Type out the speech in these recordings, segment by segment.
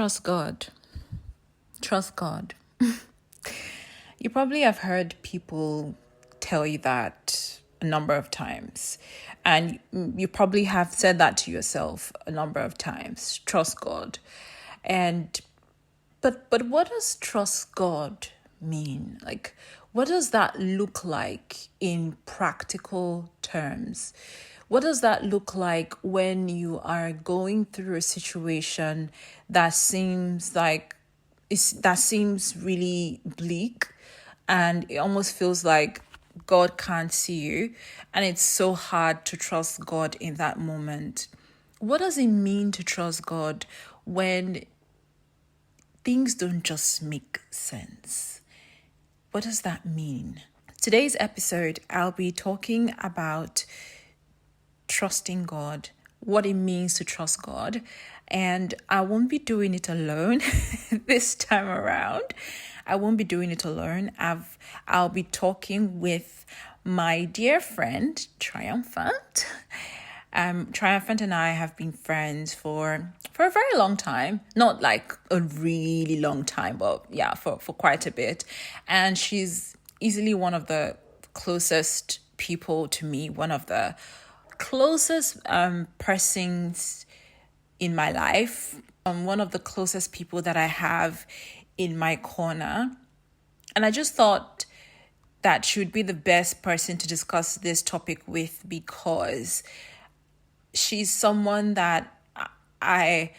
Trust God. Trust God. You probably have heard people tell you that a number of times. And you probably have said that to yourself a number of times. Trust God. But what does trust God mean? Like, what does that look like in practical terms? What does that look like when you are going through a situation that seems really bleak, and it almost feels like God can't see you, and it's so hard to trust God in that moment? What does it mean to trust God when things don't just make sense? What does that mean? Today's episode, I'll be talking about trusting God, what it means to trust God. And I won't be doing it alone this time around. I won't be doing it alone. I'll be talking with my dear friend, Triumphant. Triumphant and I have been friends for a very long time. Not like a really long time, but yeah, for quite a bit. And she's easily one of the closest people to me, one of the closest persons in my life, one of the closest people that I have in my corner. And I just thought that she would be the best person to discuss this topic with, because she's someone that I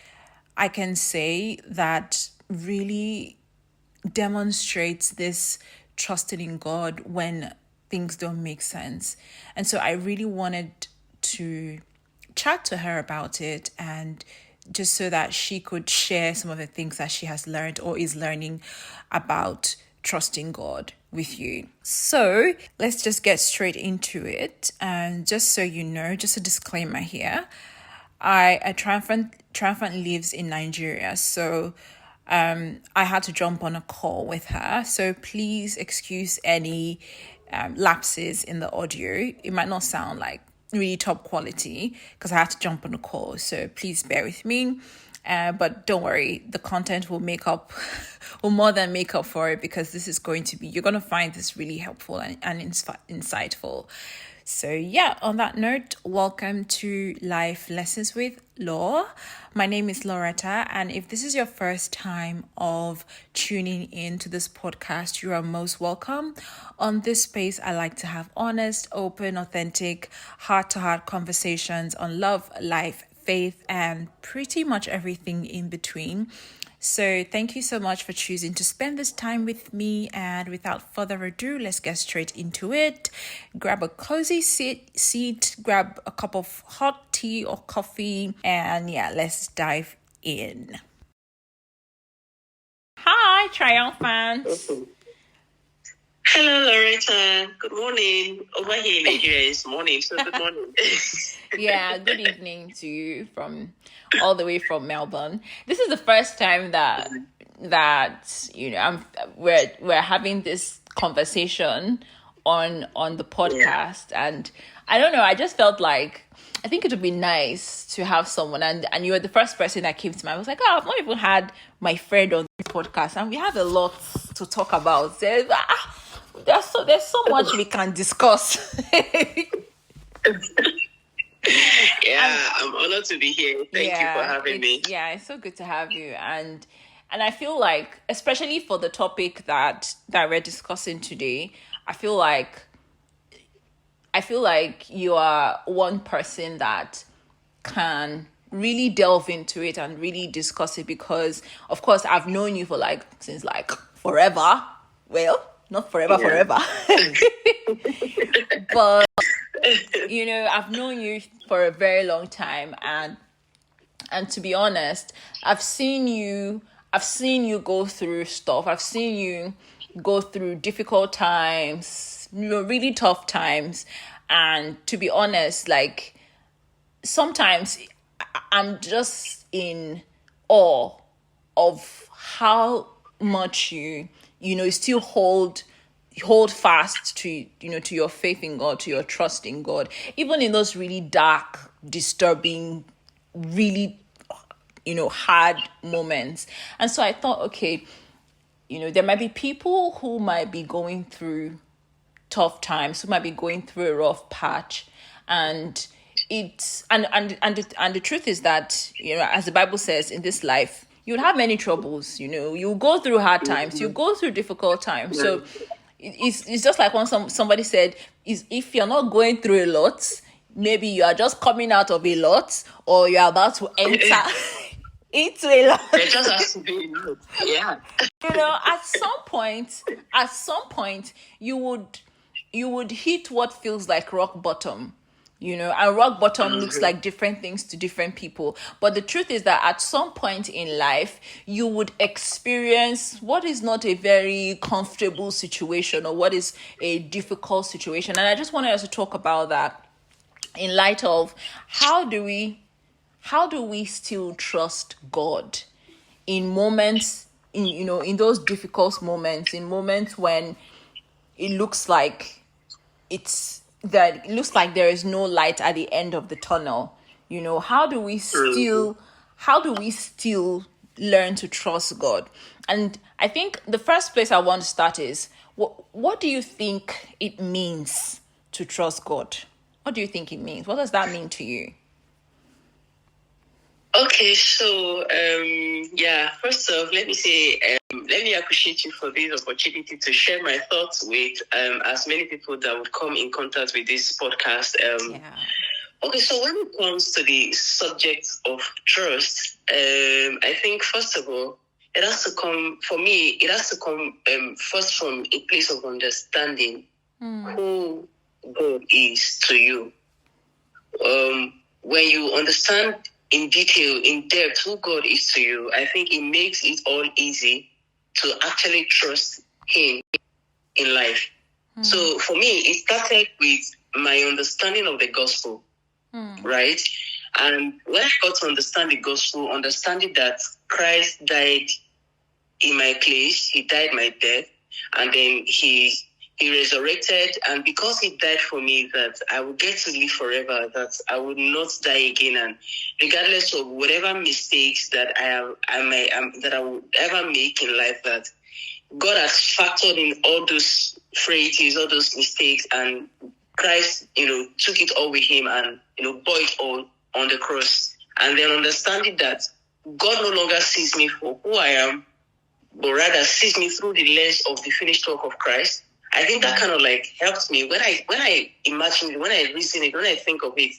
can say that really demonstrates this trusting in God when things don't make sense. And so I really wanted to chat to her about it, and just so that she could share some of the things that she has learned or is learning about trusting God with you. So let's just get straight into it. And just so you know, just a disclaimer here, Triumphant lives in Nigeria, so I had to jump on a call with her. So please excuse any lapses in the audio. It might not sound like really top quality because I had to jump on a call. So please bear with me. But don't worry, the content will more than make up for it, because you're going to find this really helpful and insightful. So yeah, on that note, welcome to Life Lessons with Law. My name is Loretta, and if this is your first time of tuning in to this podcast, you are most welcome. On this space, I like to have honest, open, authentic, heart-to-heart conversations on love, life, faith, and pretty much everything in between. So thank you so much for choosing to spend this time with me. And without further ado, let's get straight into it. Grab a cozy seat, grab a cup of hot tea or coffee, and yeah, let's dive in. Hi, Triumphant. Hello, Loretta. Good morning. Over here in Nigeria, it's morning, so good morning. Yeah, good evening to you all the way from Melbourne. This is the first time that we're having this conversation on the podcast, and I don't know, I just felt like I think it would be nice to have someone, and you were the first person that came to mind. I was like, I've not even had my friend on the podcast, and we have a lot to talk about. There's so much we can discuss. Yeah, I'm honored to be here. Thank you for having me. Yeah, it's so good to have you. And I feel like, especially for the topic that we're discussing today, I feel like you are one person that can really delve into it and really discuss it, because of course I've known you since forever. Well, not forever. But I've known you for a very long time, and to be honest, I've seen you go through stuff. I've seen you go through difficult times, really tough times, and to be honest, sometimes I'm just in awe of how much you still hold fast to your faith in God, to your trust in God, even in those really dark, disturbing, really hard moments. And so I thought, okay, there might be people who might be going through tough times, who might be going through a rough patch, and the truth is that, as the Bible says, in this life you'll have many troubles. You go through hard times, you go through difficult times. So it's just like when somebody said, is if you're not going through a lot, maybe you are just coming out of a lot, or you're about to enter into a lot. It just has to be, yeah. At some point you would hit what feels like rock bottom. And rock bottom looks like different things to different people. But the truth is that at some point in life, you would experience what is not a very comfortable situation, or what is a difficult situation. And I just wanted us to talk about that in light of how do we still trust God in moments, in those difficult moments, in moments when it looks like there is no light at the end of the tunnel. How do we still learn to trust God? And I think the first place I want to start is, what do you think it means to trust God? What do you think it means? What does that mean to you? Okay, so first off, let me say, let me appreciate you for this opportunity to share my thoughts with as many people that would come in contact with this podcast. Okay, so when it comes to the subject of trust, I think first of all, it has to come first from a place of understanding who God is to you. When you understand in detail, in depth, who God is to you, I think it makes it all easy to actually trust Him in life. So for me, it started with my understanding of the gospel, right? And when I got to understand the gospel, understanding that Christ died in my place, He died my death, and then He resurrected, and because He died for me, that I would get to live forever, that I would not die again, and regardless of whatever mistakes that I would ever make in life, that God has factored in all those frailties, all those mistakes, and Christ, took it all with Him and, bore it all on the cross. And then understanding that God no longer sees me for who I am, but rather sees me through the lens of the finished work of Christ. I think that kind of helps me when I imagine it, when I reason it, when I think of it.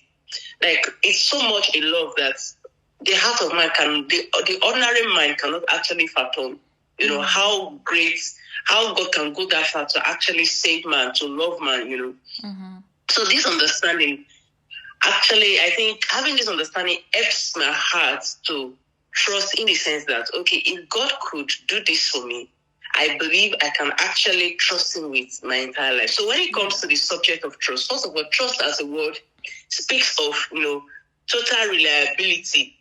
It's so much a love that the heart of man the ordinary mind cannot actually fathom. How God can go that far to actually save man, to love man. So this understanding, actually, I think having this understanding helps my heart to trust, in the sense that, okay, if God could do this for me, I believe I can actually trust Him with my entire life. So when it comes to the subject of trust, first of all, trust as a word speaks of, total reliability,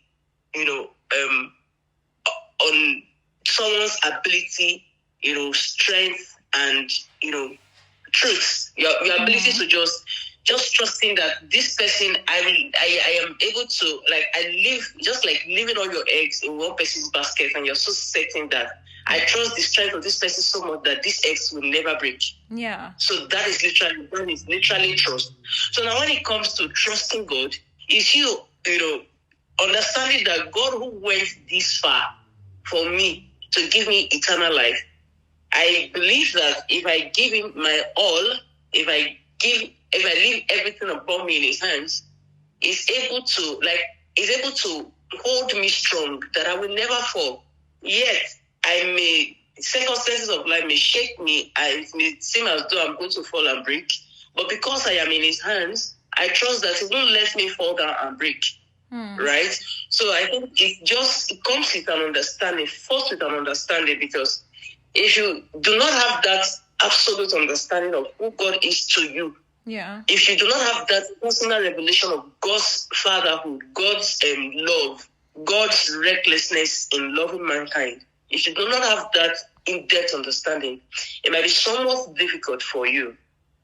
on someone's ability, strength, and, truth. Your ability to just trusting that this person, I am able to, I live, just like leaving all your eggs in one person's basket, and you're so certain that I trust the strength of this person so much that this eggs will never break. Yeah. So that is literally trust. So now when it comes to trusting God, is you understanding that God who went this far for me to give me eternal life, I believe that if I give Him my all, if I leave everything above me in His hands, He's able to hold me strong, that I will never fall. Yet circumstances of life may shake me, and it may seem as though I'm going to fall and break. But because I am in His hands, I trust that He won't let me fall down and break. Right? So I think it comes with an understanding, first with an understanding, because if you do not have that absolute understanding of who God is to you, if you do not have that personal revelation of God's fatherhood, God's love, God's recklessness in loving mankind, if you do not have that in-depth understanding, it might be somewhat difficult for you.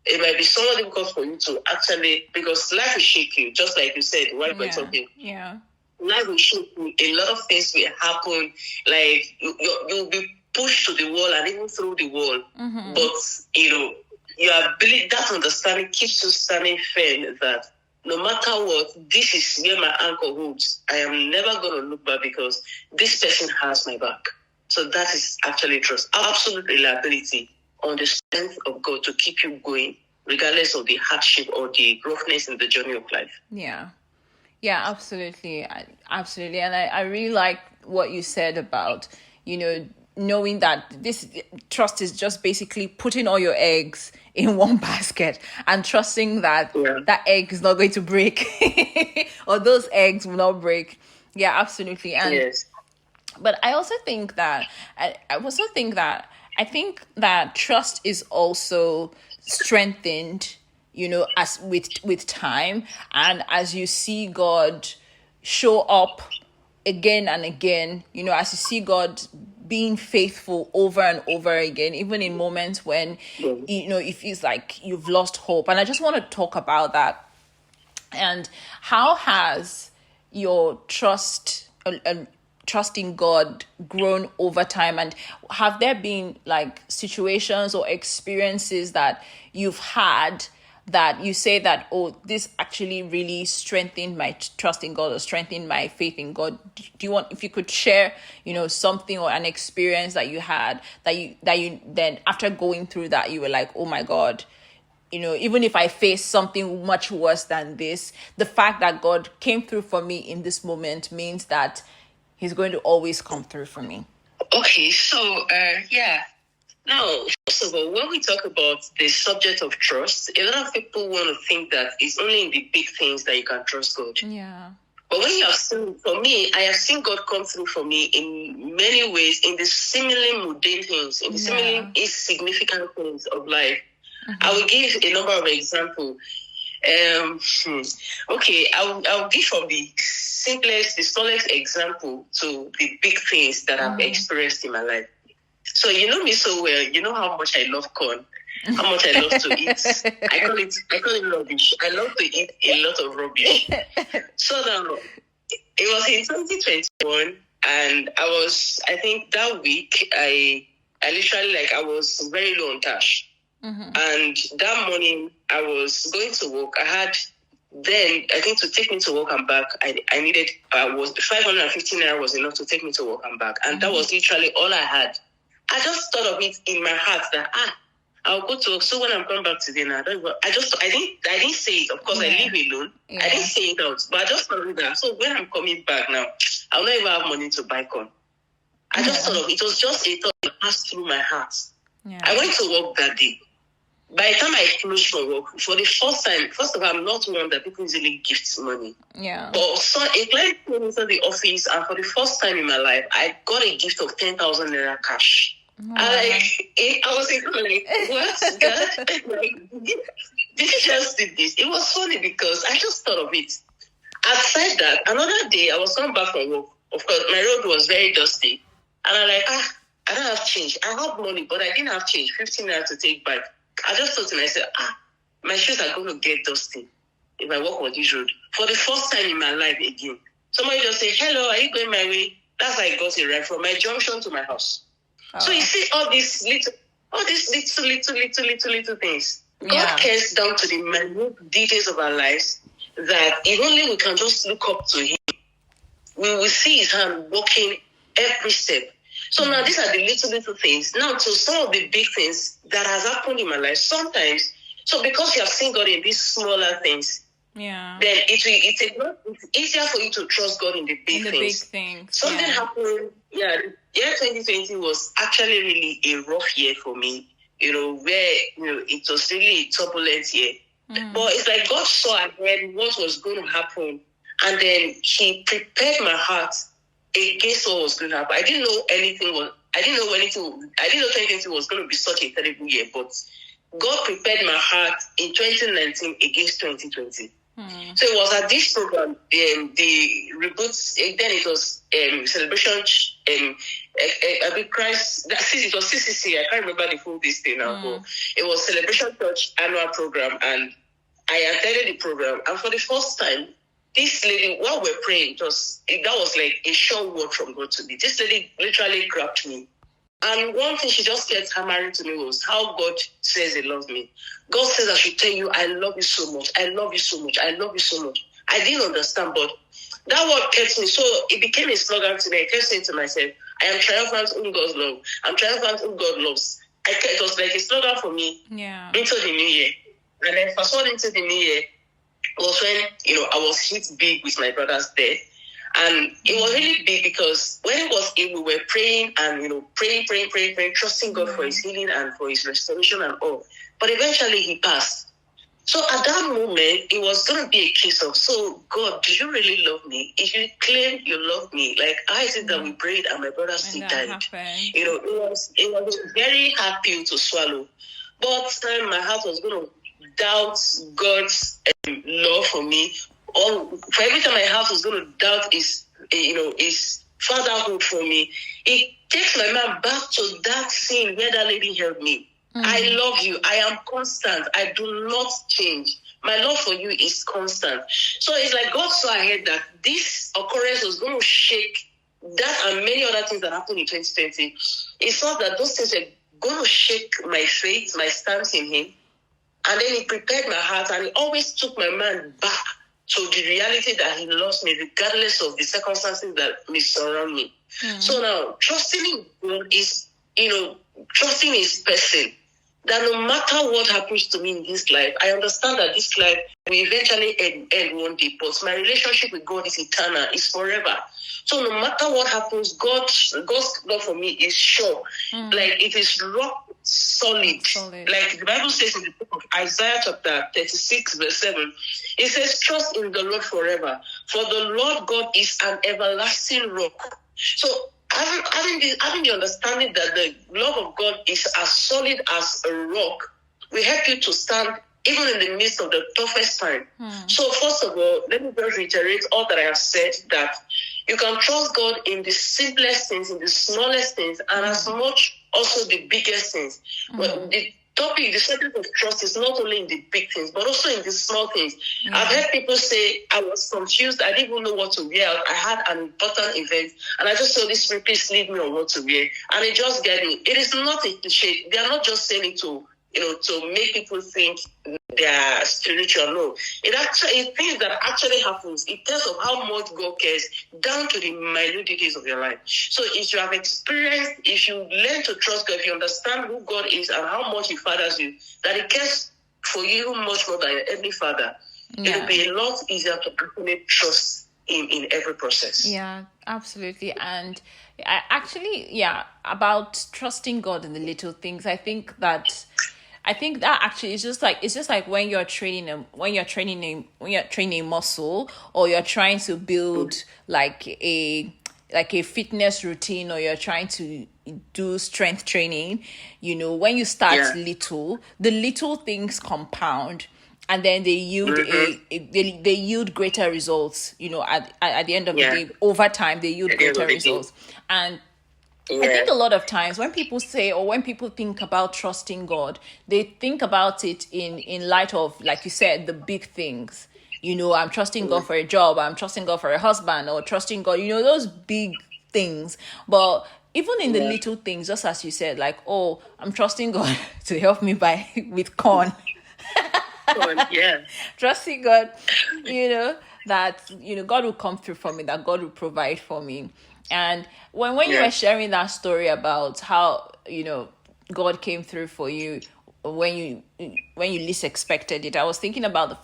It might be somewhat difficult for you to actually, because life will shake you, just like you said while we're talking. Yeah. life will shake you. A lot of things will happen. Like you'll be pushed to the wall and even through the wall. But your ability, that understanding keeps you standing firm that no matter what, this is where my anchor holds. I am never going to look back because this person has my back. So that is actually trust. Absolute reliability on the strength of God to keep you going, regardless of the hardship or the roughness in the journey of life. Yeah. Yeah, absolutely. Absolutely. And I really like what you said about, knowing that this trust is just basically putting all your eggs in one basket and trusting that that egg is not going to break or those eggs will not break. Yeah, absolutely. And yes. But I also think that I think that trust is also strengthened, as with time, and as you see God show up again and again, as you see God being faithful over and over again, even in moments when it feels like you've lost hope. And I just want to talk about that. And how has your trusting God grown over time? And have there been like situations or experiences that you've had that you say that, oh, this actually really strengthened my trust in God or strengthened my faith in God? Do you want, if you could share, something or an experience that you had that you then after going through that, you were like, oh my God, even if I face something much worse than this, the fact that God came through for me in this moment means that He's going to always come through for me. Okay, so now, first of all, when we talk about the subject of trust, a lot of people want to think that it's only in the big things that you can trust God. Yeah. But when you have seen, for me, I have seen God come through for me in many ways, in the seemingly mundane things, in the seemingly insignificant things of life. I will give a number of examples. Okay, I'll give from the smallest example to the big things that I've experienced in my life. So you know me so well. You know how much I love corn, how much I love to eat. I call it rubbish. I love to eat a lot of rubbish. So now it was in 2021, and I think that week I literally I was very low on cash. And that morning I was going to work. I think to take me to work and back, I needed was 550 naira was enough to take me to work and back, and that was literally all I had. I just thought of it in my heart that I'll go to work. So when I'm coming back today now, I didn't say it. Of course, I live alone. Yeah. I didn't say it out, but I just thought of that. So when I'm coming back now, I'll not even have money to buy corn. I just thought of it. It was just a thought that passed through my heart. Yeah. I went to work that day. By the time I closed from work, for the first time, first of all, I'm not one that people easily gift money. Yeah. But so a client came into the office, and for the first time in my life, I got a gift of 10,000 naira cash. Oh. I was like, what, God? Did you just do this? It was funny because I just thought of it. Aside that, another day, I was coming back from work. Of course, my road was very dusty. And I'm like, I don't have change. I have money, but I didn't have change. 15 naira to take back. I just thought to myself, my shoes are going to get dusty if I walk on this road. For the first time in my life again, somebody just said, hello, are you going my way? That's how I got it right from my junction to my house. Oh. So you see all these little things. Yeah. God cares down to the minute details of our lives that if only we can just look up to Him, we will see His hand working every step. So now these are the little things. Now to some of the big things that has happened in my life, sometimes, so because you have seen God in these smaller things, then it's easier for you to trust God in the big things. Something happened, year 2020 was actually really a rough year for me, where, it was really a turbulent year. But it's like God saw ahead what was going to happen, and then He prepared my heart against what was going to happen. I didn't know 2020 was going to be such a terrible year, but God prepared my heart in 2019 against 2020. So it was at this program, the reboots, then it was celebration, Christ, it was CCC, I can't remember the full this thing now, but it was Celebration Church annual program, and I attended the program, and for the first time, this lady, while we're praying, that was like a sure word from God to me. This lady literally grabbed me. And one thing she just kept hammering to me was how God says he loves me. God says I should tell you, I love you so much. I love you so much. I love you so much. I didn't understand, but that word kept me. So it became a slogan to me. I kept saying to myself, I am triumphant whom God loves. I'm triumphant whom God loves. It was like a slogan for me into the new year. And then fast forward into the new year was when, I was hit big with my brother's death. And it was really big because when it was we were praying and, praying, trusting God for his healing and for his restoration and all. But eventually he passed. So at that moment, it was going to be a case of, so God, do you really love me? If you claim you love me, like how is it that we prayed and my brother still died? It was a very hard pill to swallow. But my heart was going to doubt God's love for me. Or for every time my heart was going to doubt his fatherhood for me, it takes my mind back to that scene where that lady held me. I love you. I am constant. I do not change. My love for you is constant. So it's like God saw ahead that this occurrence was going to shake that and many other things that happened in 2020. He saw that those things were going to shake my faith, my stance in him. And then he prepared my heart and he always took my mind back to the reality that he loves me regardless of the circumstances that may surround me. So now, trusting in God is, trusting his person. That no matter what happens to me in this life, I understand that this life will eventually end one day. But my relationship with God is eternal, it's forever. So no matter what happens, God's love for me is sure. Like it is rock solid. Like the Bible says in the book of Isaiah chapter 36 verse 7, it says, trust in the Lord forever, for the Lord God is an everlasting rock. So having the understanding that the love of God is as solid as a rock will help you to stand even in the midst of the toughest time. So first of all, let me just reiterate all that I have said, that you can trust God in the simplest things, in the smallest things, and as much also the biggest things. But the subject of trust is not only in the big things, but also in the small things. I've heard people say, I was confused, I didn't even know what to wear. I had an important event, and I just saw this please lead me on what to wear. And it just get me. It is not a cliche. They are not just saying it to make people think they are spiritual. No. It things that actually happens. It tells of how much God cares down to the minute details of your life. So if you have experienced, if you learn to trust God, if you understand who God is and how much he fathers you, that he cares for you much more than your earthly father, it will be a lot easier to actually trust in every process. Yeah, absolutely. And I actually, about trusting God in the little things, I think that actually it's just like when you're training a muscle, or you're trying to build like a fitness routine, or you're trying to do strength training. When you start little, the little things compound, and then they yield they yield greater results. At the end of the day, over time they yield greater results. And I think a lot of times when people say, or when people think about trusting God, they think about it in light of, like you said, the big things. I'm trusting God for a job, I'm trusting God for a husband, or trusting God, those big things. But even in the little things, just as you said, like, oh, I'm trusting God to help me with corn. Trusting God, that, God will come through for me, that God will provide for me. And when you were sharing that story about how, God came through for you when you least expected it, I was thinking about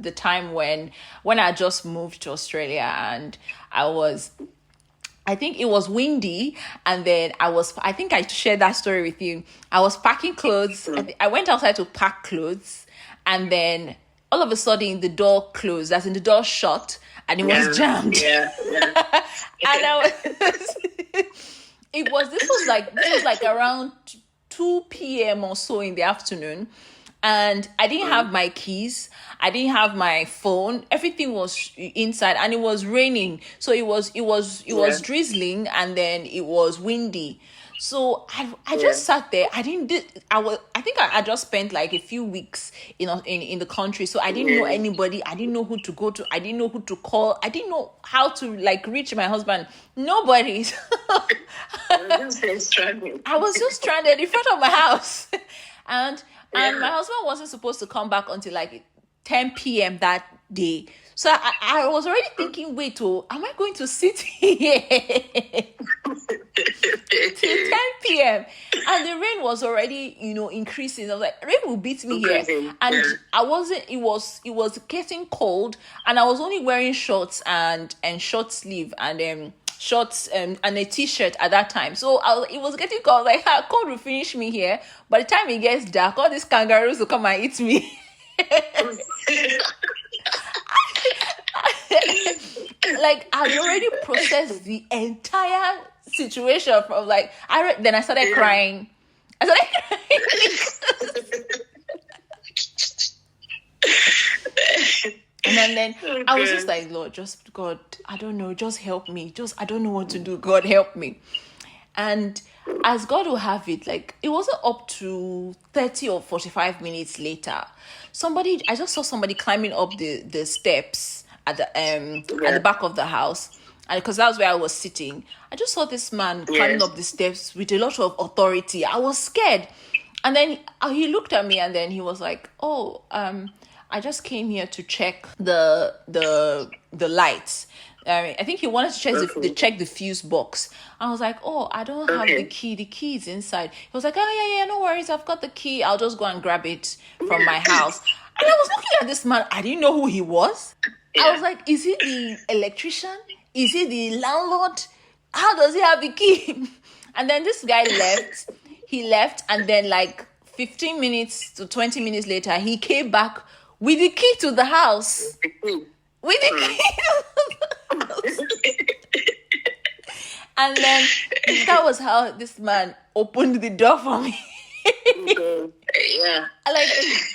the time when I just moved to Australia, and I think it was windy, and then I think I shared that story with you. I was packing clothes. I went outside to pack clothes, and then all of a sudden the door closed, as in the door shut, and it was jammed. And this was like around 2 p.m. or so in the afternoon. and I didn't have my keys. I didn't have my phone. Everything was inside, and it was raining. So it was drizzling, and then it was windy. So I just sat there. I think I just spent like a few weeks in the country. So I didn't know anybody. I didn't know who to go to. I didn't know who to call. I didn't know how to like reach my husband. Nobody. I was just stranded in front of my house. And my husband wasn't supposed to come back until like 10 p.m. that day. So I was already thinking, wait, am I going to sit here till 10 p.m.? And the rain was already, increasing. I was like, rain will beat me here. And I wasn't, it was getting cold, and I was only wearing shorts and short sleeve and shorts and a t-shirt at that time. So it was getting cold. Like, cold will finish me here. By the time it gets dark, all these kangaroos will come and eat me. Like, I'd already processed the entire situation from like then I started crying. And then I was just like, Lord, just God, I don't know, just help me. I don't know what to do. God, help me. And as God will have it, like, it wasn't up to 30 or 45 minutes later. I just saw somebody climbing up the steps at the back of the house. And because that's where I was sitting, I just saw this man climbing up the steps with a lot of authority. I was scared. And then he looked at me, and then he was like, oh, I just came here to check the lights. I think he wanted to check the fuse box. I was like, oh, I don't have the key. The key is inside. He was like, oh, yeah, no worries. I've got the key. I'll just go and grab it from my house. And I was looking at this man. I didn't know who he was. Yeah. I was like, is he the electrician? Is he the landlord? How does he have the key? And then this guy left. He left, and then like 15 minutes to 20 minutes later, he came back with the key to the house. With the key to the house. And then that was how this man opened the door for me. Yeah. Like,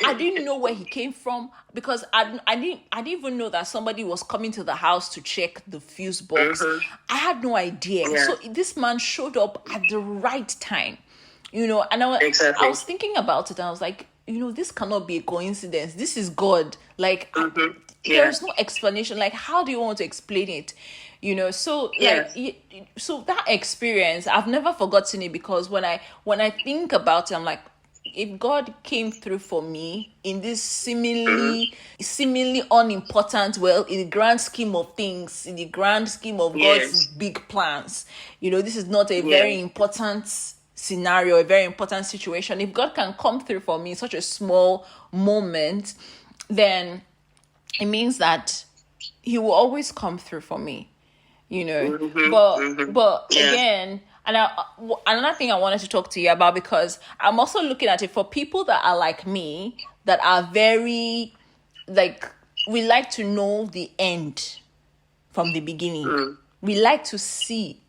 I didn't know where he came from, because I didn't even know that somebody was coming to the house to check the fuse box. I had no idea. Yeah. So this man showed up at the right time, and I was thinking about it, and I was like, this cannot be a coincidence. This is God. Like, there's no explanation. Like, how do you want to explain it? So so that experience, I've never forgotten it, because when I think about it, I'm like, if God came through for me in this seemingly unimportant, in the grand scheme of things, in the grand scheme of God's big plans, this is not a very important scenario, a very important situation. If God can come through for me in such a small moment, then it means that He will always come through for me, But again, and another thing I wanted to talk to you about, because I'm also looking at it for people that are like me, that are very, like, we like to know the end from the beginning. We like to see.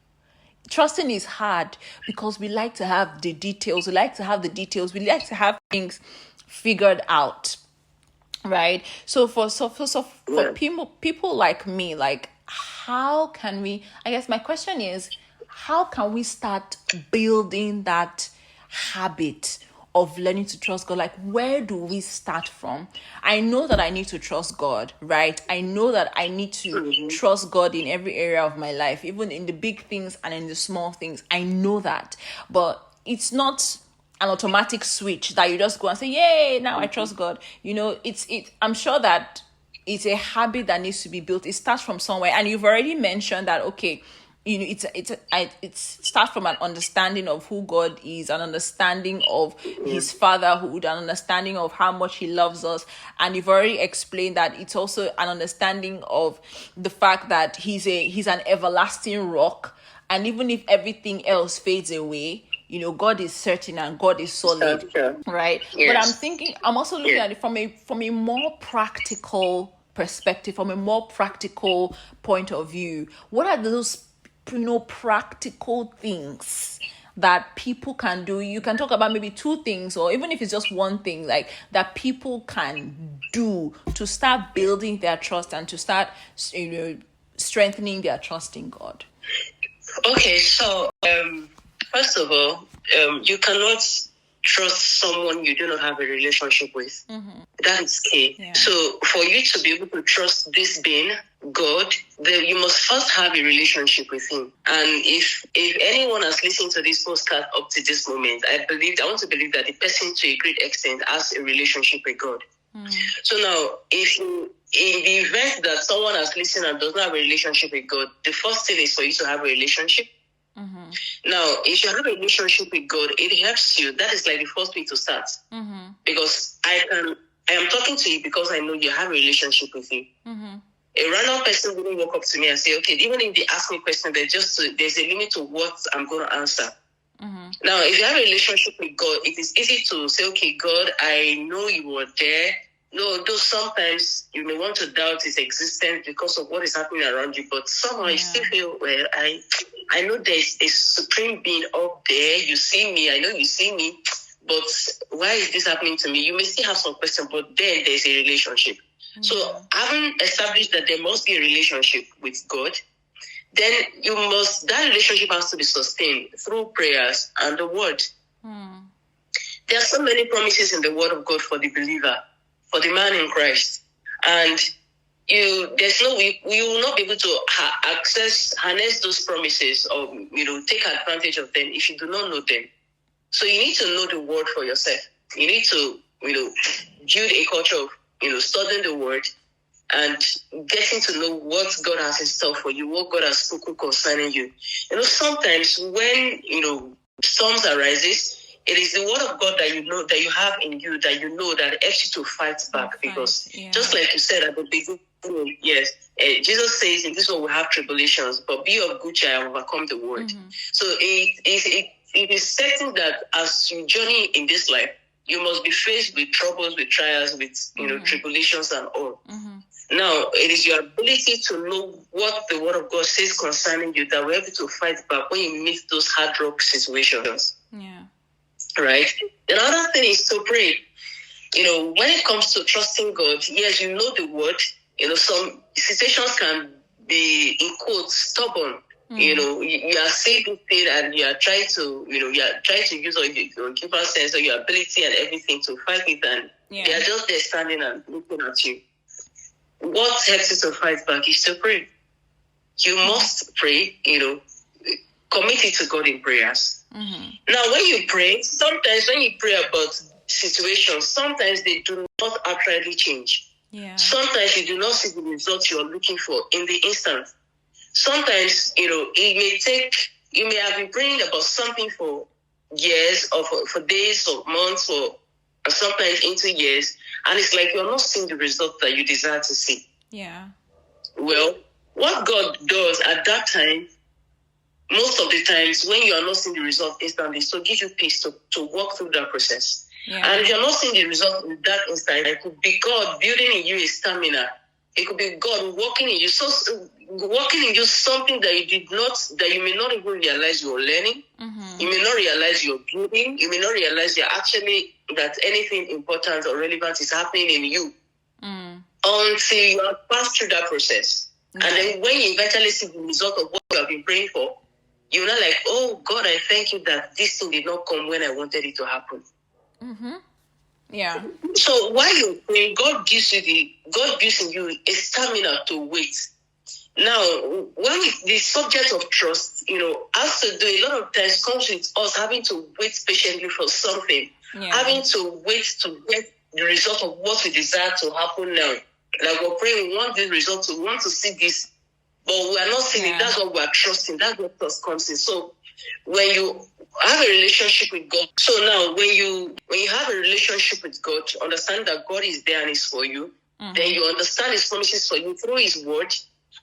Trusting is hard because we like to have the details. We like to have things figured out, right? So for people like me, like, how can we? I guess my question is, how can we start building that habit of learning to trust God? Like, where do we start from? I know that I need to trust God, right? I know that I need to trust God in every area of my life, even in the big things and in the small things. I know that. But it's not an automatic switch that you just go and say, yay, now I trust God. I'm sure that it's a habit that needs to be built. It starts from somewhere. And you've already mentioned that, okay, it starts from an understanding of who God is, an understanding of His fatherhood, an understanding of how much He loves us. And you've already explained that it's also an understanding of the fact that He's an everlasting rock. And even if everything else fades away, God is certain and God is solid, right? Yes. But I'm also looking at it from a more practical perspective, from a more practical point of view. What are those practical things that people can do. You can talk about maybe 2 things, or even if it's just one thing, like that people can do to start building their trust and to start, strengthening their trust in God. Okay, so first of all, you cannot trust someone you do not have a relationship with. That is key. Yeah. So for you to be able to trust this being, God, then you must first have a relationship with him. And if anyone has listened to this postcard up to this moment, I want to believe that the person to a great extent has a relationship with God. So now, in the event that someone has listened and does not have a relationship with God, the first thing is for you to have a relationship. Now, if you have a relationship with God, it helps you. That is like the first way to start. Because I am talking to you because I know you have a relationship with me. A random person wouldn't walk up to me and say, okay, even if they ask me a question, there's a limit to what I'm going to answer. Now, if you have a relationship with God, it is easy to say, okay, God, I know you were there. No, though sometimes you may want to doubt his existence because of what is happening around you, but somehow you still feel, well, I know there's a supreme being up there. You see me. I know you see me. But why is this happening to me? You may still have some questions, but then there's a relationship. So having established that there must be a relationship with God, then that relationship has to be sustained through prayers and the word. There are so many promises in the word of God for the believer, for the man in Christ. And we will not be able to harness those promises or, take advantage of them if you do not know them. So you need to know the word for yourself. You need to, build a culture of, studying the word and getting to know what God has in store for you, what God has spoken concerning you. Sometimes when, storms arises, it is the word of God that that you have in you, that that helps you to fight back. Because just like you said at the beginning, yes, Jesus says in this world we have tribulations, but be of good cheer, I overcome the world. So it is certain that as you journey in this life, you must be faced with troubles, with trials, with tribulations and all. Now, it is your ability to know what the word of God says concerning you that will help you to fight back when you meet those hard rock situations. Yeah. Right? Another thing is to pray. When it comes to trusting God, yes, you know the word. Some situations can be, in quotes, stubborn. You are saying this thing and you are trying to, use your keeper sense or your ability and everything to fight it, and they are just there standing and looking at you. What helps you to fight back is to pray. You must pray, commit it to God in prayers. Now, when you pray, sometimes when you pray about situations, sometimes they do not actually change. Sometimes you do not see the results you're looking for in the instant. Sometimes, you may have been praying about something for years or for days or months or sometimes into years, and it's like you're not seeing the result that you desire to see. Yeah. Well, what God does at that time, most of the times when you are not seeing the result instantly, so give you peace to walk through that process. And if you're not seeing the result in that instant, it could be God building in you a stamina. It could be God working in you, something that you may not even realize you're learning. You may not realize you're building. You may not realize that anything important or relevant is happening in you until you have passed through that process. And then when you eventually see the result of what you have been praying for, you're not like, oh God, I thank you that this thing did not come when I wanted it to happen. Yeah. So while you're praying, God gives in you a stamina to wait. Now, the subject of trust, has to do a lot of times comes with us having to wait patiently for something, having to wait to get the result of what we desire to happen now. Like we're praying, we want this result, we want to see this, but we are not seeing it. That's what we are trusting. That's what trust comes in. So when you have a relationship with God, so now when you have a relationship with God, understand that God is there and is for you, then you understand his promises for you through his word,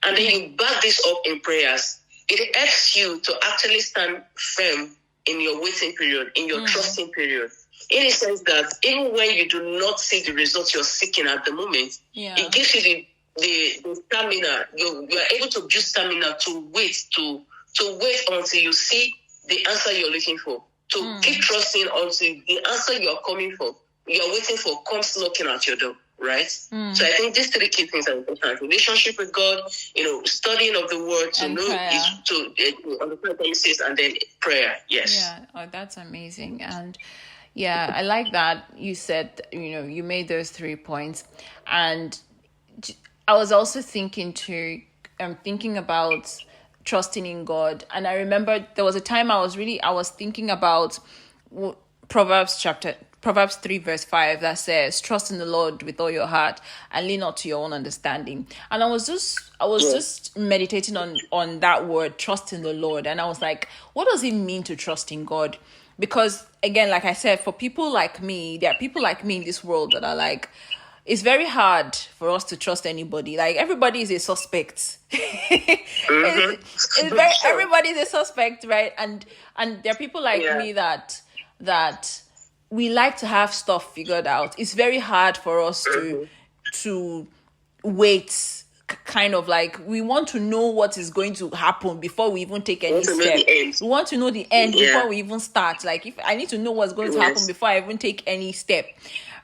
and then you back this up in prayers. It helps you to actually stand firm in your waiting period, in your trusting period. In a sense that even when you do not see the results you're seeking at the moment, it gives you the stamina. You are able to build stamina to wait until you see the answer you're looking for. To keep trusting until the answer you're waiting for comes knocking at your door, right? So I think these three key things are important. Relationship with God, studying of the word to And know prayer. to understand promises, and then prayer. Yes. Yeah. Oh, that's amazing. And yeah, I like that you said, you made those 3 points. And I was also thinking thinking about trusting in God. And I remember there was a time I was thinking about Proverbs 3 verse 5 that says, trust in the Lord with all your heart and lean not to your own understanding. And I was just meditating on that word, trust in the Lord. And I was like, what does it mean to trust in God? Because again, like I said, for people like me, there are people like me in this world that are like, it's very hard for us to trust anybody. Like, everybody is a suspect. Everybody is a suspect, right? And there are people like me that we like to have stuff figured out. It's very hard for us to wait. Kind of like, we want to know what is going to happen before we even take any step. We want to know the end before we even start. Like, if I need to know what's going to happen before I even take any step,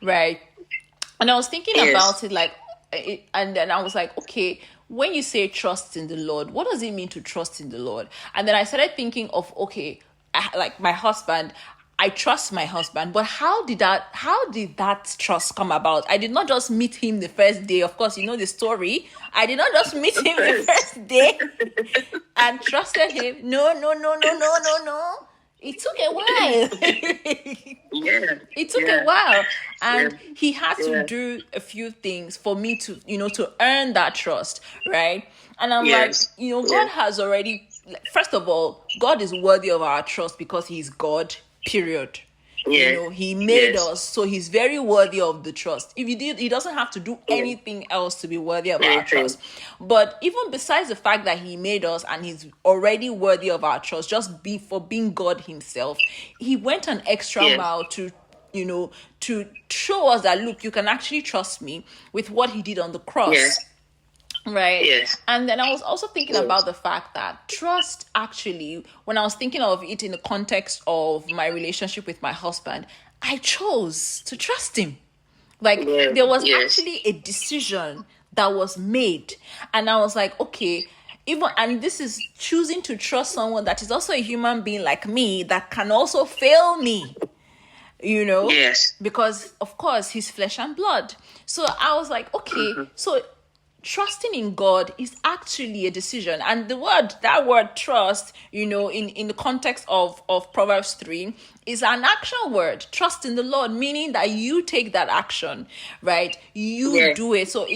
right? And I was thinking about it, and then I was like, okay, when you say trust in the Lord, what does it mean to trust in the Lord? And then I started thinking of, okay, like my husband, I trust my husband, but how did that trust come about? I did not just meet him the first day. Of course, you know the story. I did not just meet him the first day and trusted him. No. It took a while. It took a while. And he had to do a few things for me to, to earn that trust, right? And I'm like, God has already, first of all, God is worthy of our trust because he's God, period. He made us, so he's very worthy of the trust. If he doesn't have to do anything else to be worthy of our trust. But even besides the fact that he made us and he's already worthy of our trust, for being God himself, he went an extra mile to show us that, look, you can actually trust me with what he did on the cross. Right. Yes. And then I was also thinking about the fact that trust, actually, when I was thinking of it in the context of my relationship with my husband, I chose to trust him. Like, there was actually a decision that was made. And I was like, okay, and this is choosing to trust someone that is also a human being like me, that can also fail me. Because of course he's flesh and blood. So I was like, okay, so trusting in God is actually a decision. And that word trust, in the context of Proverbs 3, is an action word. Trust in the Lord, meaning that you take that action, right? You do it. So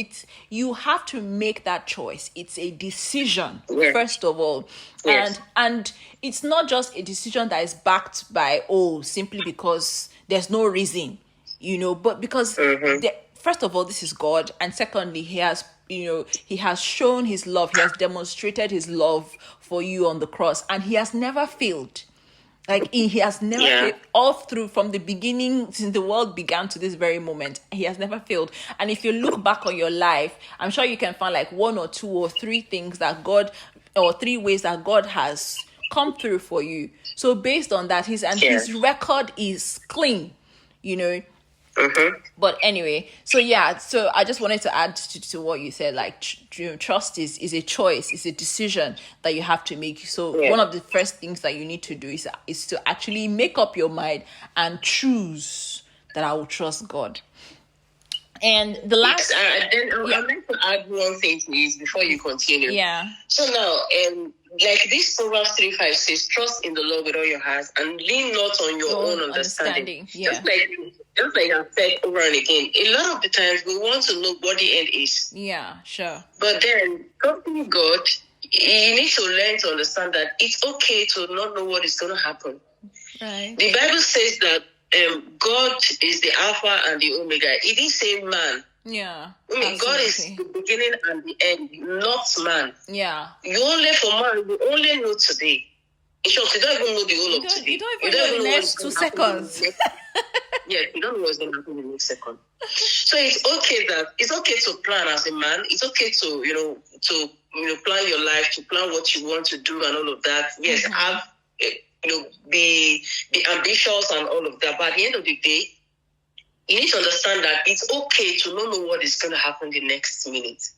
you have to make that choice. It's a decision, first of all. And it's not just a decision that is backed by, simply because there's no reason, but because first of all, this is God. And secondly, he has shown his love. He has demonstrated his love for you on the cross, and he has never failed. Like, he has never failed all through, from the beginning, since the world began to this very moment. He has never failed. And if you look back on your life, I'm sure you can find like 1 or 2 or 3 things that or 3 ways that God has come through for you. So based on that, his record is clean, But anyway, so I just wanted to add to what you said. Like, trust is a choice, it's a decision that you have to make. So one of the first things that you need to do is to actually make up your mind and choose that I will trust God. And the last, then I'd like to add one thing, please, before you continue. Yeah. So now, like this Proverbs 3:5 says, trust in the Lord with all your heart and lean not on your own understanding. Yeah. Just like I've said over and again, a lot of the times we want to know what the end is. Yeah, sure. But then, trusting God, you need to learn to understand that it's okay to not know what is going to happen. Right. The Bible says that God is the Alpha and the Omega. It didn't say man. Yeah. God is the beginning and the end, not man. Yeah. You only know today. In short, you don't even know the whole of today. You don't even know the next 2 seconds. Yes, you don't know what's going to happen in the next second. So it's okay to plan as a man. It's okay to plan your life, to plan what you want to do and all of that. Yes, have be ambitious and all of that. But at the end of the day, you need to understand that it's okay to not know what is going to happen the next minute.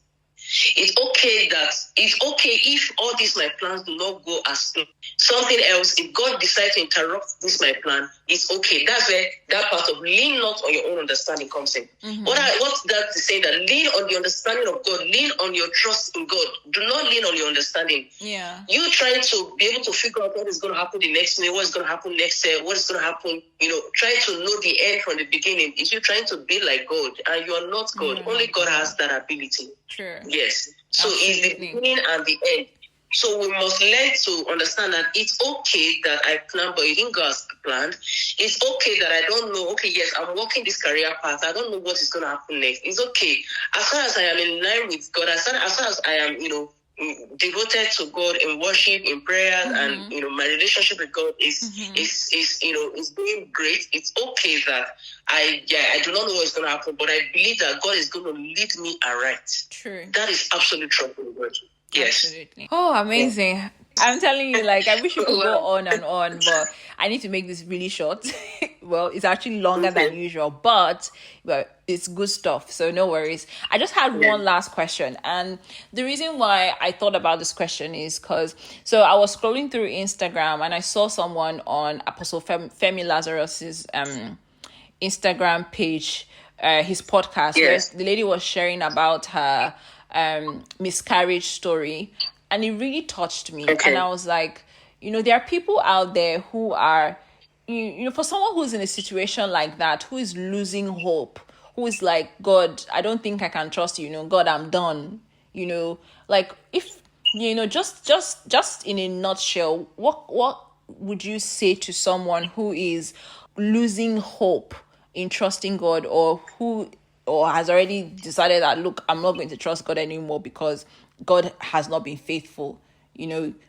It's okay if all these my plans do not go as planned. Something else, if God decides to interrupt this my plan, it's okay. That's where that part of lean not on your own understanding comes in. Mm-hmm. What's that to say? That lean on the understanding of God, lean on your trust in God. Do not lean on your understanding. Yeah. You trying to be able to figure out what is going to happen the next minute, what is going to happen next year, what is going to happen, try to know the end from the beginning. Is you trying to be like God, and you are not God. Only God has that ability. Sure. Yes. So it's the beginning and the end. So we must learn to understand that it's okay that I plan, but it didn't go as planned. It's okay that I don't know. Okay, yes, I'm walking this career path. I don't know what is going to happen next. It's okay. As far as I am in line with God, as far as I am, devoted to God in worship, in prayers, and my relationship with God is doing great. It's okay that I do not know what's going to happen, but I believe that God is going to lead me aright. True. That is absolute trust in God. Yes. Absolutely. Oh, amazing. Yeah. I'm telling you, I wish you could go on and on, but I need to make this really short. Well, it's actually longer than usual, but it's good stuff, so no worries. I just had one last question, and the reason why I thought about this question is because, I was scrolling through Instagram, and I saw someone on Apostle Femi Lazarus's Instagram page, his podcast, where the lady was sharing about her miscarriage story, and it really touched me. And I was like, there are people out there who are, for someone who's in a situation like that, who is losing hope, who is like, God, I don't think I can trust you, God, I'm done, if, just in a nutshell, what would you say to someone who is losing hope in trusting God, or has already decided that, look, I'm not going to trust God anymore because God has not been faithful?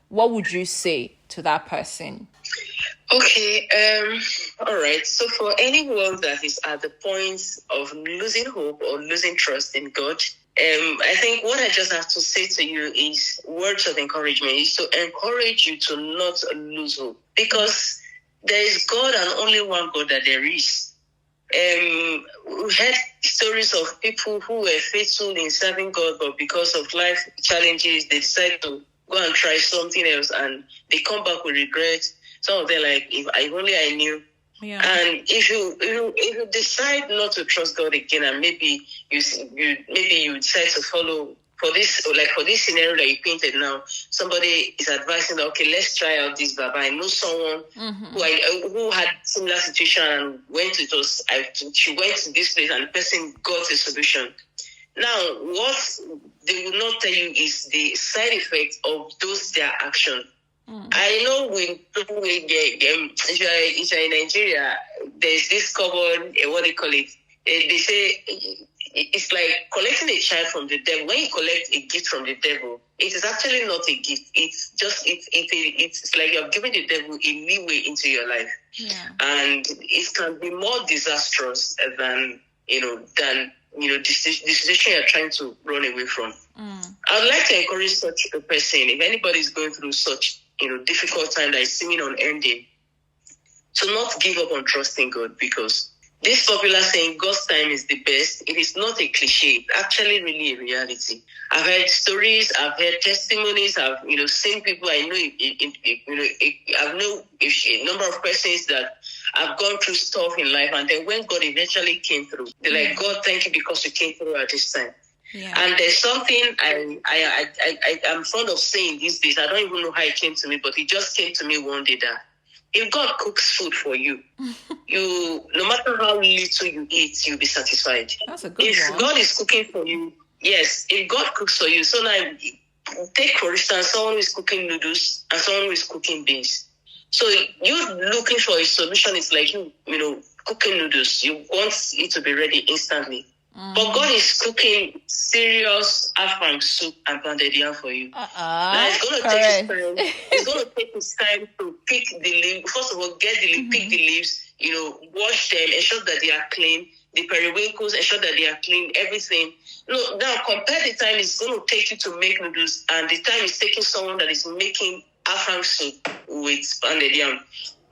What would you say to that person? Okay, all right. So for anyone that is at the point of losing hope or losing trust in God, I think what I just have to say to you is words of encouragement, is to encourage you to not lose hope, because there is God and only one God that there is. We had stories of people who were faithful in serving God, but because of life challenges, they decided to go and try something else, and they come back with regret. Some of them if only I knew. Yeah. And if you decide not to trust God again, and maybe you decide to follow for this scenario that you painted now, somebody is advising that, okay, let's try out this Baba. I know someone who had similar situation and she went to this place and the person got a solution. Now, what they will not tell you is the side effect of their action. I know if you're in Nigeria, there's this common, what they call it, they say it's like collecting a child from the devil. When you collect a gift from the devil, it is actually not a gift. It's just it's like you're giving the devil a leeway into your life, and it can be more disastrous than the situation you're trying to run away from. I would like to encourage such a person, if anybody is going through such difficult time that is seeming unending, to not give up on trusting God, because this popular saying, God's time is the best, it is not a cliche. It's actually really a reality. I've heard stories, I've heard testimonies, I've seen people I know. I've known a number of persons that have gone through stuff in life, and then when God eventually came through, they're like, God, thank you because you came through at this time. Yeah. And there's something I'm fond of saying these days. I don't even know how it came to me, but it just came to me one day that if God cooks food for you, no matter how little you eat, you'll be satisfied. That's a good one. If God is cooking for you, yes, if God cooks for you, so now take for instance someone who is cooking noodles and someone who is cooking beans. So you looking for a solution is like cooking noodles. You want it to be ready instantly. But God is cooking serious afang soup and pounded yam for you. Now it's going to take his time. It's going to take his time to pick the leaves. First of all, get the leaves, pick the leaves, wash them, ensure that they are clean. The periwinkles, ensure that they are clean, everything. No, now compare the time it's going to take you to make noodles and the time it's taking someone that is making afang soup with pounded yam.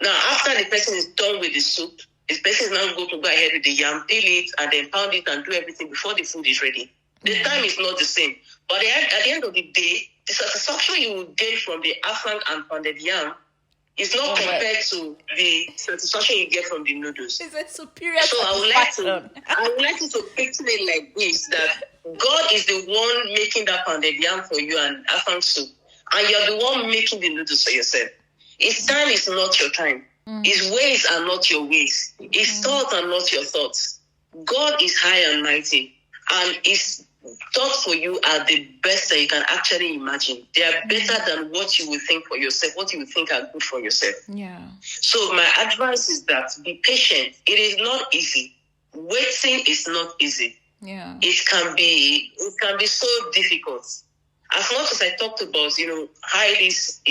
Now, after the person is done with the soup, the person is now going to go ahead with the yam, peel it, and then pound it and do everything before the food is ready. The time is not the same. But at the end of the day, the satisfaction you will gain from the afang and pounded yam is not compared to the satisfaction you get from the noodles. It's a superior So I would like you to picture it like this, that God is the one making that pounded yam for you and afang soup, and you're the one making the noodles for yourself. His time is not your time. His ways are not your ways. His thoughts are not your thoughts. God is high and mighty, and his thoughts for you are the best that you can actually imagine. They are better than what you would think for yourself, what you would think are good for yourself. Yeah. So my advice is that be patient. It is not easy. Waiting is not easy. Yeah. It can be so difficult. As much as I talked about, how it's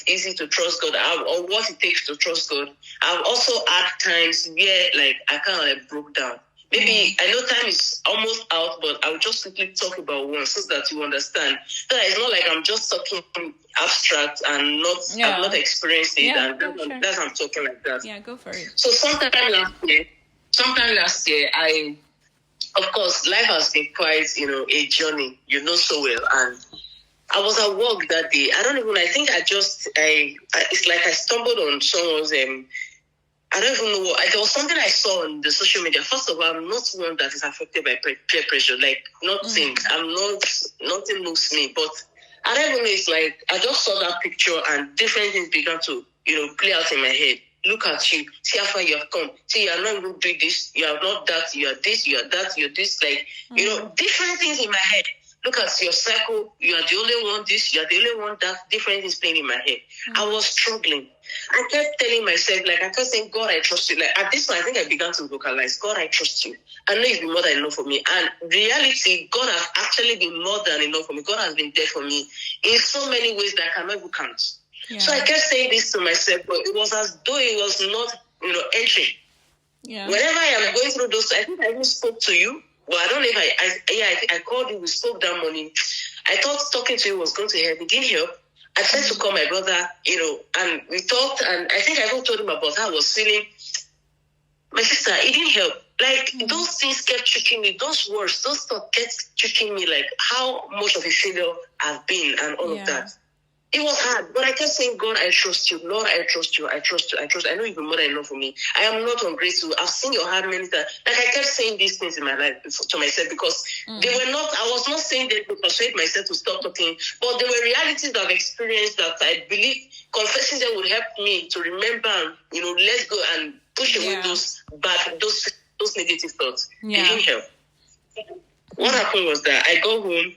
easy to trust God, or what it takes to trust God, I've also had times where I kind of broke down. Maybe I know time is almost out, but I'll just quickly talk about one so that you understand. So it's not like I'm just talking abstract and I've not experienced it, and that's why I'm talking like that. Yeah, go for it. So sometime last year, of course, life has been quite, a journey, so well. And I was at work that day. I think it's like I stumbled on someone's, I don't even know there was something I saw on the social media. First of all, I'm not one that is affected by peer pressure. Nothing moves me. But I don't even know, it's like, I just saw that picture and different things began to, play out in my head. Look at you. See how far you have come. See, you are not even doing this. You are not that. You are this. You are that. You are this. Different things in my head. Look at your circle. You are the only one this. You are the only one that. Different things playing in my head. I was struggling. I kept telling myself, I kept saying, God, I trust you. At this point, I think I began to vocalize, God, I trust you. I know you've been more than enough for me. And reality, God has actually been more than enough for me. God has been there for me in so many ways that I cannot even count. Yeah. So I kept saying this to myself, but it was as though it was not, entering. Yeah. Whenever I am going through those, I think I even spoke to you. Well, I don't know if I called you. We spoke that morning. I thought talking to you was going to help. It didn't help. I tried to call my brother, and we talked, and I think I even told him about how I was feeling. My sister, it didn't help. Those things kept tricking me. Those words, those thoughts kept tricking me, how much of a failure I've been and all of that. It was hard, but I kept saying, God, I trust you. Lord, I trust you. I trust you. I trust you. I know you've been more than enough for me. I am not ungrateful. I've seen your heart many times. I kept saying these things in my life to myself because they were not, I was not saying that to persuade myself to stop talking, but they were realities that I've experienced that I believe confessing them would help me to remember and, let go and push away those negative thoughts. Yeah. They didn't help. What happened was that I got home.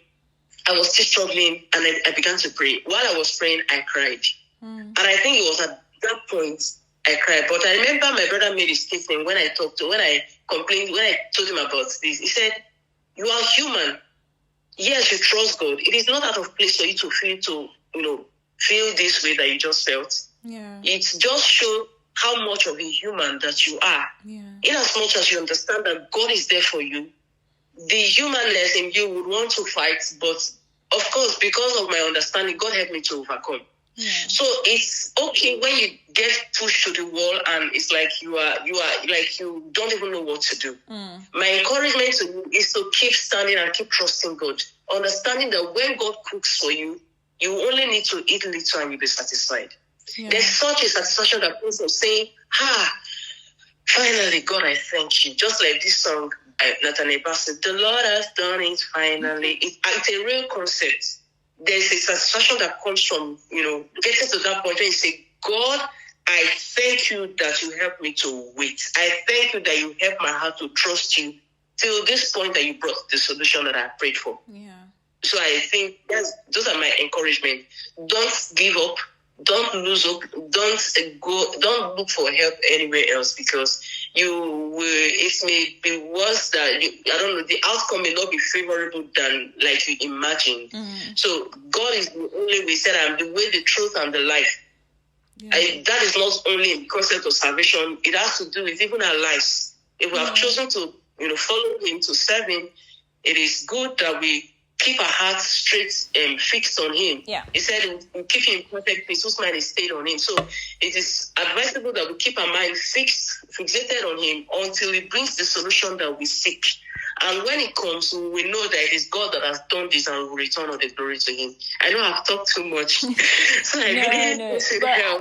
I was still struggling, and I began to pray. While I was praying, I cried. And I think it was at that point I cried. But I remember my brother made a statement when I complained, when I told him about this. He said, you are human. Yes, you trust God. It is not out of place for you to feel this way that you just felt. Yeah. It just shows how much of a human that you are. Yeah. In as much as you understand that God is there for you, the humanness in you would want to fight, but of course, because of my understanding, God helped me to overcome. Yeah. So it's okay when you get pushed to the wall and it's like you don't even know what to do. My encouragement to you is to keep standing and keep trusting God, understanding that when God cooks for you, you only need to eat little and you'll be satisfied. Yeah. There's such a satisfaction that comes from saying, finally, God, I thank you. Just like this song by Nathaniel Bassett, the Lord has done it finally. It's a real concept. There's a satisfaction that comes from, getting to that point where you say, God, I thank you that you helped me to wait. I thank you that you helped my heart to trust you till this point that you brought the solution that I prayed for. Yeah. So I think those are my encouragement. Don't give up. Don't lose hope. Don't look for help anywhere else because it may be worse that the outcome may not be favorable than like you imagined. So God is the only way. He said, I am the way, the truth, and the life. Yeah. That is not only a concept of salvation, it has to do with even our lives. If we have chosen to follow him, to serve him, it is good that we keep our hearts straight fixed on him. Yeah. He said we'll keep him in perfect peace whose mind is stayed on him. So it is advisable that we keep our mind fixated on him until he brings the solution that we seek. And when it comes, we know that it is God that has done this and we will return all the glory to him. I know I've talked too much. So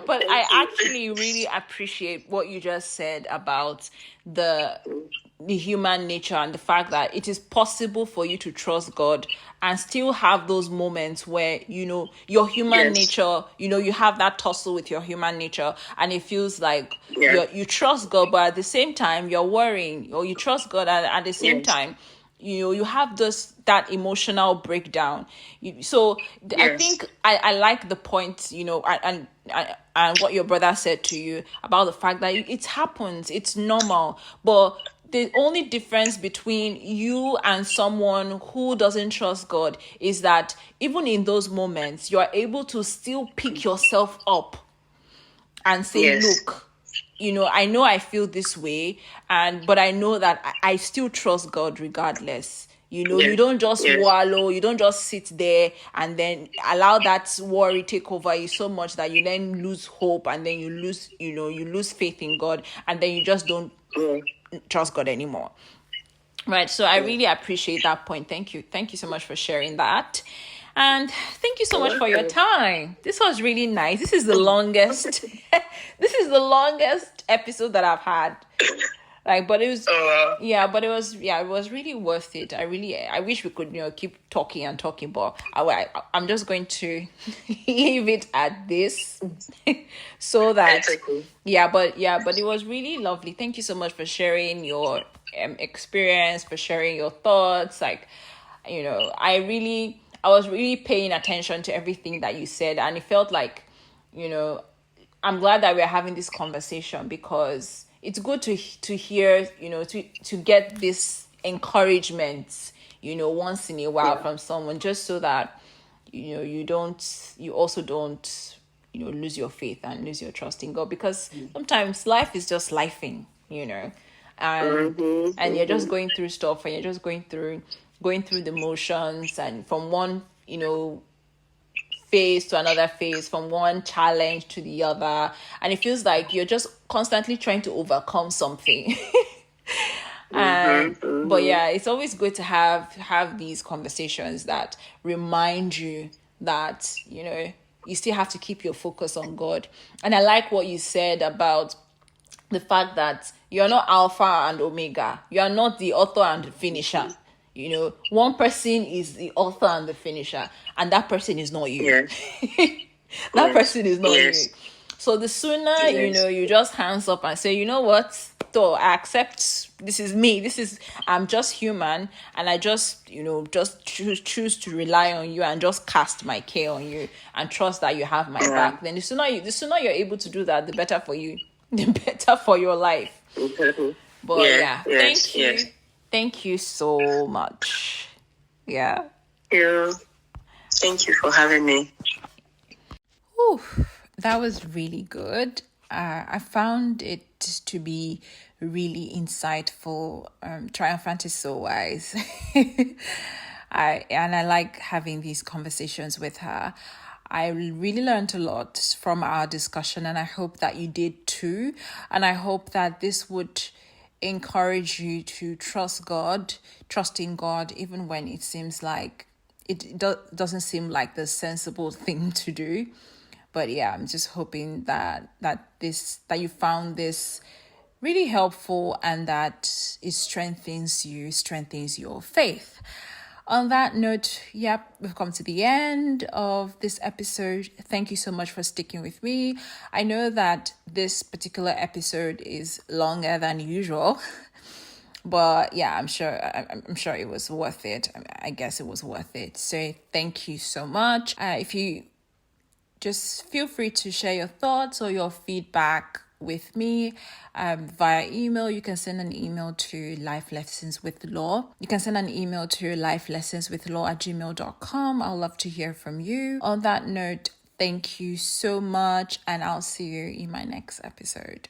But I actually really appreciate what you just said about the human nature and the fact that it is possible for you to trust God and still have those moments where, your human nature, you have that tussle with your human nature and it feels like you trust God, but at the same time you're worrying, or you trust God and at the same time, you have that emotional breakdown. I think I like the point, and what your brother said to you about the fact that it happens, it's normal, but the only difference between you and someone who doesn't trust God is that even in those moments, you are able to still pick yourself up and say, look, I know I feel this way, but I know that I still trust God regardless. You don't just wallow, you don't just sit there and then allow that worry take over you so much that you then lose hope, and then you lose faith in God, and then you just don't trust God anymore. Right. So I really appreciate that point. Thank you so much for sharing that. And thank you so much for your time. This was really nice. This is the longest episode that I've had. But it was it was really worth it. I wish we could keep talking and talking, but I'm just going to leave it at this so that but it was really lovely. Thank you so much for sharing your experience, for sharing your thoughts. I was really paying attention to everything that you said, and it felt like, I'm glad that we're having this conversation, because it's good to hear, to get this encouragement, once in a while from someone, just so that, you also don't, lose your faith and lose your trust in God, because sometimes life is just lifing, and you're just going through stuff, and you're just going through the motions, and from one, phase to another phase, from one challenge to the other, and it feels like you're just constantly trying to overcome something. But it's always good to have these conversations that remind you that you still have to keep your focus on God. And I like what you said about the fact that you're not Alpha and Omega, you are not the author and the finisher. One person is the author and the finisher, and that person is not you. That person is not you. So the sooner, you just hands up and say, you know what, so I accept, this is me, I'm just human, and I just, just choose to rely on you and just cast my care on you and trust that you have my back. Then the sooner you're able to do that, the better for you, the better for your life. But thank you. Thank you so much. Yeah. Thank you for having me. Ooh, that was really good. I found it to be really insightful. Triumphant is so wise. I like having these conversations with her. I really learned a lot from our discussion, and I hope that you did too. And I hope that this would encourage you to trust in God, even when it seems like it doesn't seem like the sensible thing to do. But I'm just hoping that you found this really helpful, and that it strengthens your faith. On that note, we've come to the end of this episode. Thank you so much for sticking with me. I know that this particular episode is longer than usual, but I'm sure it was worth it. I guess it was worth it. So thank you so much. If you just feel free to share your thoughts or your feedback with me via email. You can send an email to lifelessonswithlaw. You can send an email to lifelessonswithlaw@gmail.com. I'd love to hear from you. On that note, thank you so much, and I'll see you in my next episode.